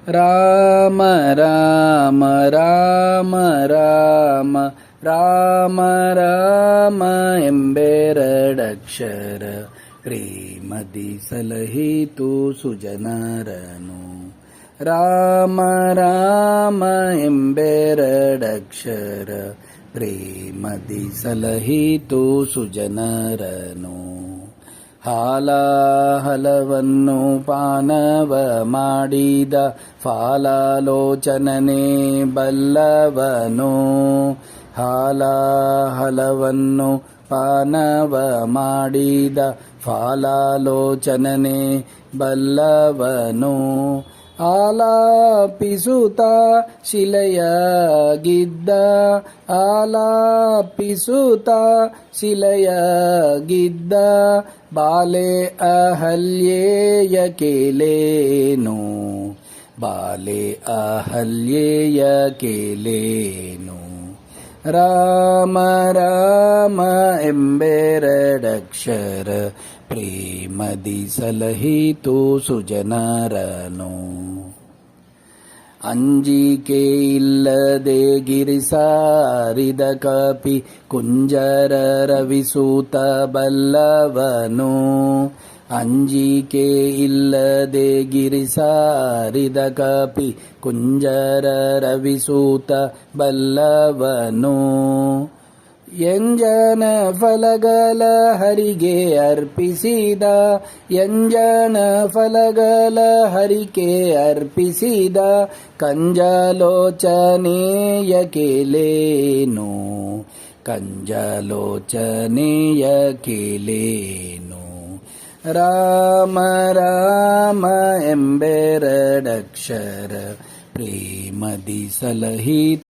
ರಾಮ ರಾಮ ರಾಮ ರಾಮ ರಾಮ ರಾಮ ಎಂಬೆರಡಕ್ಷರ ಪ್ರೇಮದಿ ಸಲಹಿತು ಸುಜನರನು. ರಾಮ ರಾಮ ಎಂಬೆರಡಕ್ಷರ ಪ್ರೇಮದಿ ಸಲಹಿತು ಸುಜನರನು. ಹಾಲಾಹಲವನ್ನು ಪಾನವ ಮಾಡಿದ ಫಾಲಾಲೋಚನನೆ ಬಲ್ಲವನು. ಹಾಲಾಹಲವನ್ನು ಪಾನವ ಮಾಡಿದ ಫಾಲಾಲೋಚನನೆ ಬಲ್ಲವನು. ಆಲಾಪಿಸುತ್ತ ಶಿಲೆಯಾಗಿದ್ದ ಆಲಾಪಿಸುತ್ತ ಶಿಲೆಯಾಗಿದ್ದ ಬಾಲೆ ಅಹಲ್ಯೆಯ ಕೇಲೇನು. ಬಾಲೆ ಅಹಲ್ಯೆಯ ಕೇಲೇನು. ರಾಮ ರಾಮ ಎಂಬೆರಡಕ್ಷರ ಪ್ರೇಮದಿ ಸಲಹಿತು ಸುಜನರನು. ಅಂಜಿಕೆ ಇಲ್ಲದೆ ಗಿರಿಸಾರಿದ ಕಪಿ ಕುಂಜರ ರವಿಸೂತ ಬಲ್ಲವನು. ಅಂಜಿಕೆ ಇಲ್ಲದೆ ಗಿರಿಸಾರಿದ ಕಪಿ ಕುಂಜರ ರವಿಸೂತ ಬಲ್ಲವನು. ಎಂಜನ ಫಲಗಳ ಹರಿಗೆ ಅರ್ಪಿಸಿದ ಎಂಜನ ಫಲಗಳ ಹರಿಕೆ ಅರ್ಪಿಸಿದ ಕಂಜಲೋಚನೆಯ ಕೇಲೇನು. ಕಂಜಲೋಚನೆಯ ಕೇಲೇನು. ರಾಮ ರಾಮ ಎಂಬೆರಡಕ್ಷರ ಪ್ರೇಮದಿ ಸಲಹಿತು